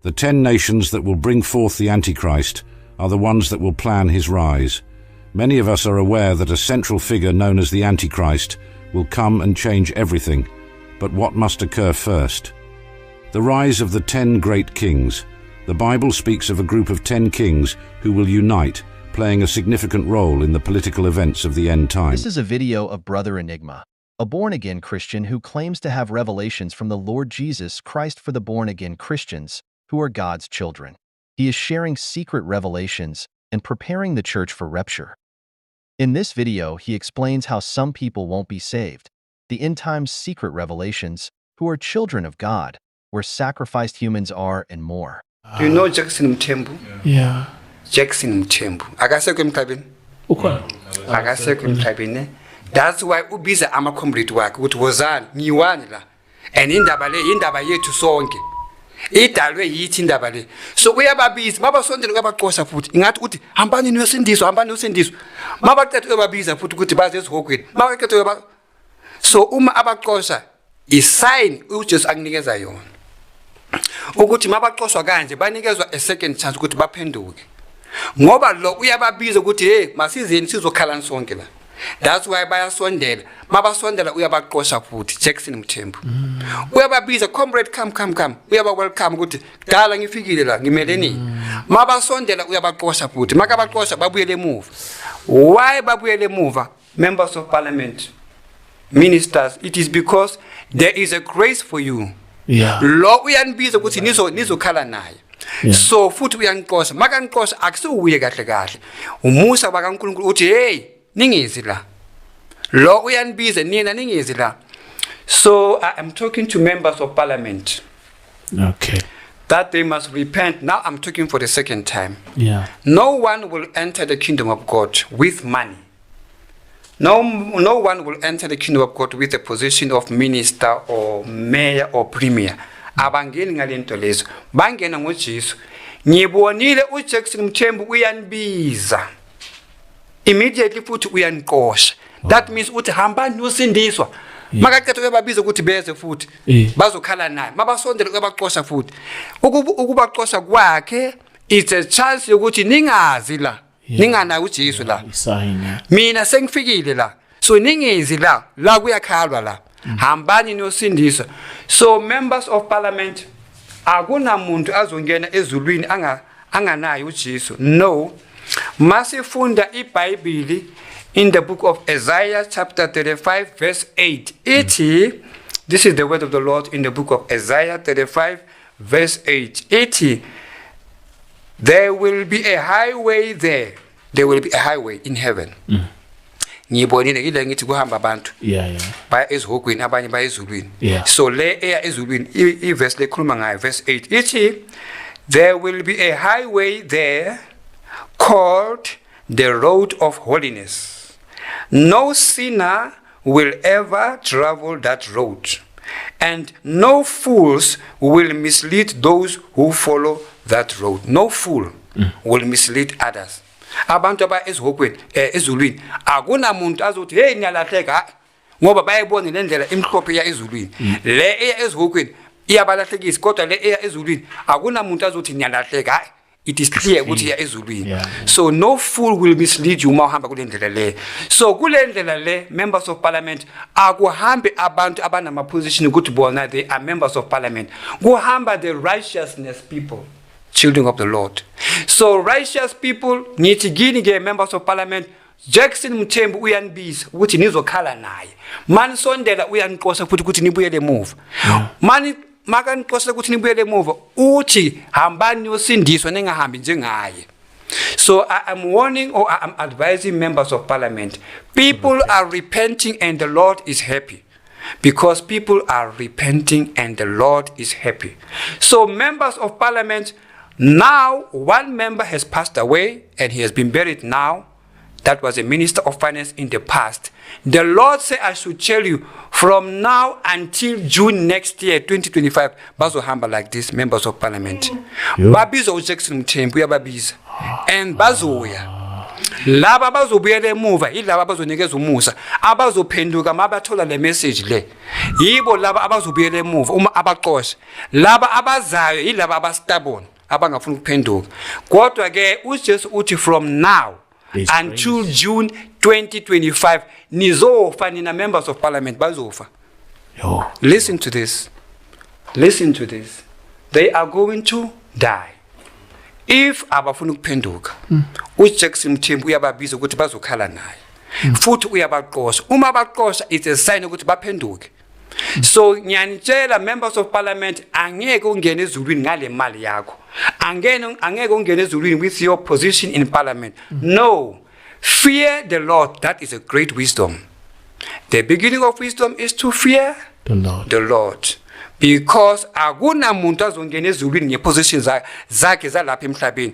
The 10 nations that will bring forth the Antichrist are the ones that will plan his rise. Many of us are aware that a central figure known as the Antichrist will come and change everything. But what must occur first? The rise of the 10 great kings. The Bible speaks of a group of 10 kings who will unite, playing a significant role in the political events of the end time. This is a video of Brother Enigma, a born-again Christian who claims to have revelations from the Lord Jesus Christ for the born-again Christians who are God's children. He is sharing secret revelations and preparing the church for rapture. In this video, he explains how some people won't be saved, the end-times secret revelations, who are children of God, where sacrificed humans are, and more. Do you know Jackson Mthembu? Yeah. Jackson Mthembu. Akasekho emhlabeni. Ukhona. Akasekho emhlabeni. That's why ubiza ama-comrade wakhe ukuthi wozani ngiwani la. And indaba le indaba yethu sonke. Idalwe yithi indaba le. So uyababiza mabasondela uyabaxosha futhi. Ingathi uthi hambani niyosindiswa, hambani niyosindiswa. Mabaqeda uyababiza futhi ukuthi baze ezihogweni. Mabaqeda uyaba. So uma abaxosha isign uJesu akunikeza yona. Ukuthi mabaxoshwa kanje banikezwa a second chance ukuthi baphenduke. Ngoba lo uyababiza ukuthi hey masizeni sizokhala sonke la. That's why bayasondela. Mabasondela uyabaxosha futhi Jackson Mthembu. Uyababiza comrade come. Uyaba welcome ukuthi dala ngifikile la ngimeleni. Mabasondela uyabaxosha futhi. Makabaxosha babuyele emuva. Why babuyele emuva? Members of parliament, ministers, it is because there is a grace for you. Yeah. Lo uyanbiza ukuthi nizokhala naye. So futhi uyanqosha makanqosha akusuye kahle umusa bakaNkulunkulu uthi hey ningizi la lo uyanbiza nina ningizi la. So I am talking to members of parliament, Okay. that they must repent. Now I'm talking for the second time. Yeah. No one will enter the kingdom of God with money. No one will enter the kingdom of God with a position of minister or mayor or premier. Abangeni ngalento lezo bangena ngoJesu. Ngibonile uJackson Mthembu uyanbiza immediately futhi uyanqosha. That means uthi hambani usindiswa. Makaqeda uyababiza ukuthi beze futhi bazokhala naye. Mabasondela uyabaxosha futhi. Ukubaxosha kwakhe it's a chance yokuthi ningazi la. Ningana uJesu la. Mina sengifikile la. So ningizi la kuyakhalwa la. Hambani niyosindiswa. So members of parliament akunamuntu azongena ezulwini anganaye uJesu. No. Masifunda iBhayibheli in the book of Isaiah chapter 35 verse 8. This is the word of the Lord in the book of Isaiah 35 verse 8. There will be a highway there. There will be a highway in heaven. Ngibonile ile ngithi kuhamba abantu. Yeah. Baya ezihogweni abanye baya ezulwini. So le eya ezulwini iverse lekhuluma ngayo verse 8. There will be a highway there called the road of holiness. No sinner will ever travel that road, and no fools will mislead those who follow that road. No fool will mislead others. Abantu aba ezihogweni ezulwini akunamuntu azothi hey niyalahleka ngoba bayibona lendlela imhlophe ya ezulwini. Le eya ezihogweni iyabalahlekisa kodwa le eya ezulwini akunamuntu azothi niyalahleka. It is clear ukuthi ya ezulwini. So no fool will mislead you mawuhamba kulendlela le. So kulendlela le members of parliament akuhambe abantu abanama position ukuthi bona they are members of parliament. Kuhamba the righteousness people, children of the Lord. So righteous people nithi gini ke members of parliament Jackson Mthembu uyanbiza ukuthi nizokhala naye. Mani sondela uyanqosha futhi ukuthi nibuyele emuva. Mani makanqosha ukuthi nibuyele emuva uthi hambani niyosindiswa ningahambi njengaye. So I am warning or I am advising members of parliament. People are repenting and the Lord is happy. Because people are repenting and the Lord is happy. So members of parliament, now one member has passed away and he has been buried now. That was a minister of finance in the past. The Lord said I should tell you from now until June next year, 2025, bazo hamba like this, members of parliament. Babizo Jackson Mthembu uyababiza. And bazoya. laba abazobuyela emuva yilaba abazonikeza umusa abazophenduka mabathola le message le yibo laba abazobuyela emuva uma abaxosha laba abazayo yilaba abastubborn abangafuna ukuphenduka kodwa ke uJesu uthi from now until June 2025 nizofa nina members of parliament bazofa. Listen to this. They are going to die if abafuna ukuphenduka. uJackson Mthembu uyababiza ukuthi bazokhala naye futhi uyabaqosha uma baqosha it's a sign ukuthi baphenduke. So ngiyanitshela members of parliament angeke ungene ezulwini ngale mali yakho angeke ungene ezulwini with your position in parliament. No, fear the Lord. That is a great wisdom. The beginning of wisdom is to fear the Lord. Because akuna muntu azongena ezulwini ngeposition zakhe zalapha emhlabeni.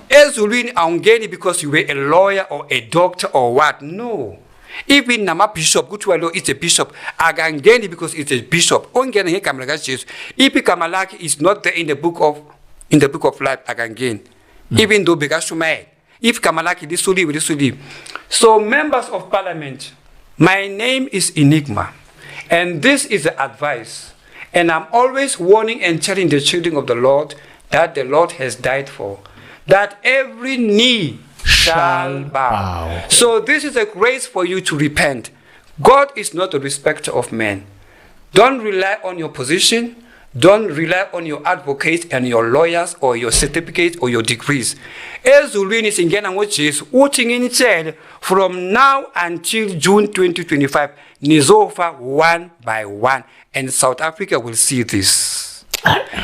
Ezulwini awungeni because you were a lawyer or a doctor or what. No. Even nama bishop kuthiwa lo it's a bishop akangeni because it's a bishop ongena ngegama lika Jesu if igama lakhe is not there in the book of life akangeni even though bekashumayela if igama lakhe lisuliwe. So members of parliament, my name is Enigma and this is the advice, and I'm always warning and telling the children of the Lord that the Lord has died for, that every knee shall bow. So this is a grace for you to repent. God is not a respecter of men. Don't rely on your position. Don't rely on your advocates and your lawyers or your certificates or your degrees. Ezulwini singena ngoJesu uthi nginitshele from now until June 2025 nizofa one by one, and South Africa will see this.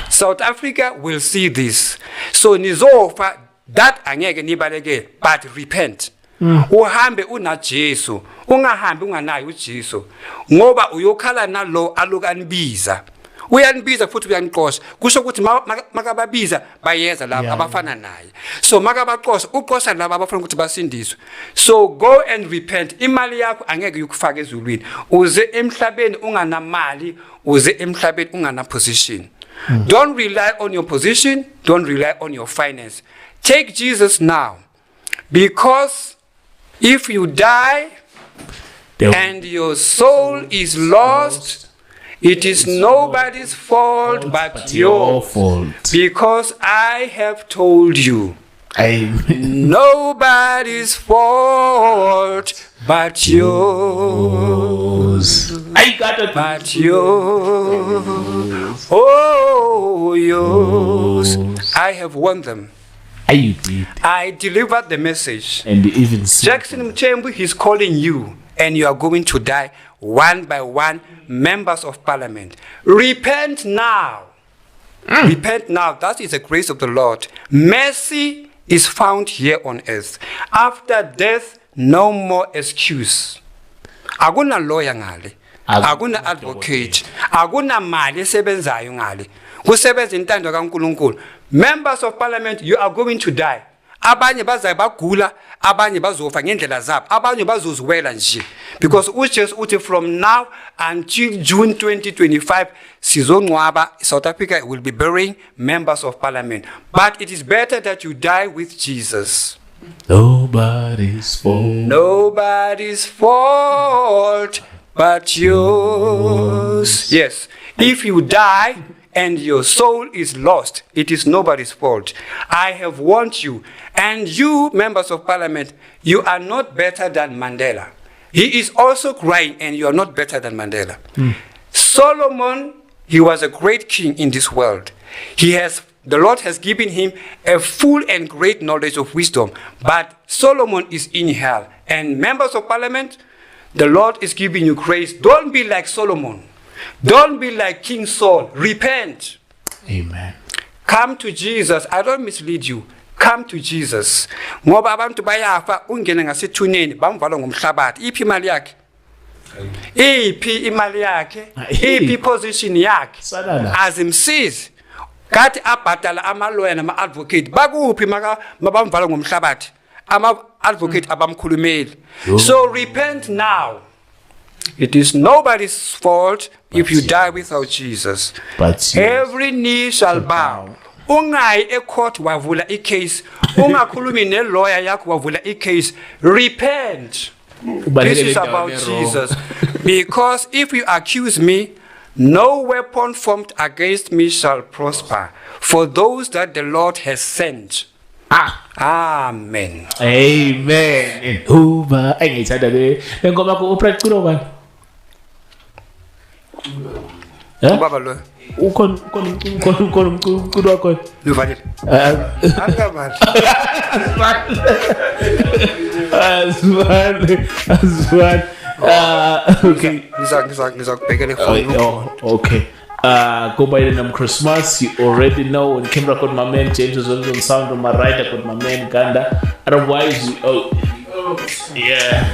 South Africa will see this. So nizofa. That angeke nibaleke, but repent. Uhambe una Jesu, ungahambi unganayo uJesu. Ngoba uyokhala nalo alokanibiza. Uyanibiza futhi uyanqosha. Kusho ukuthi makababiza bayeza laba abafana naye. So makabaqosha, uqosha laba abafuna ukuthi basindiswe. So go and repent. Imali yakho angeke ukufaka ezulwini. Uze emhlabeni unganamali, uze emhlabeni ungana position. Don't rely on your position, don't rely on your finance. Take Jesus now, because if you die and your soul is lost, it is nobody's fault but your fault. Because I have told you, nobody's fault but yours. I got it. But yours. Oh, yours. I have won them. You did. I delivered the message. And even Jackson Mthembu, he's calling you, and you are going to die one by one, members of parliament. Repent now. Repent now. That is the grace of the Lord. Mercy is found here on earth. After death, no more excuse. Akuna lawyer ngale. Akuna advocate. Akuna mali esebenzayo ngale. Kusebenza intando kaNkulunkulu. Members of parliament, you are going to die. Abanye bazayo bagula, abanye bazofa ngendlela zabo, abanye bazoziwela nje. Because uJesu uthi from now until June 2025 sizongcwaba, South Africa will be burying members of parliament. But it is better that you die with Jesus. Nobody's fault. Nobody's fault but yours. Yes. If you die and your soul is lost, it is nobody's fault. I have warned you. And you, members of parliament, you are not better than Mandela. He is also crying, and you are not better than Mandela. Solomon, he was a great king in this world. The Lord has given him a full and great knowledge of wisdom. But Solomon is in hell. And members of parliament, the Lord is giving you grace. Don't be like Solomon. Don't be like King Saul. Repent. Amen. Come to Jesus. I don't mislead you. Come to Jesus. Ngoba abantu bayafa ungene ngasethuneni bamvala ngomhlabathi. Iphi imali yakhe? Iphi imali yakhe? Iphi position yakhe? Azimsizi. Kathi abhadala amalawyer nama advocate bakuphi mabamvala ngomhlabathi? Ama advocate abamkhulumeli. So repent now. It is nobody's fault if you die without Jesus. But every knee shall bow. ungayi ecourt wavula icase, ungakhulumi nelawyer yakho wavula icase. Repent. This is about Jesus. Because if you accuse me, no weapon formed against me shall prosper, for those that the Lord has sent. Amen. Amen. Uba engithanda le ngoma ku upractical bani? Baba lo. Ukon wakho. Luvalile. Akabani. Aswan. Okay. Ngizakubhekela okay. Go by the name Christmas. You already know when came record my man James was on sound on my right. I got my man Ganda. Otherwise, yeah.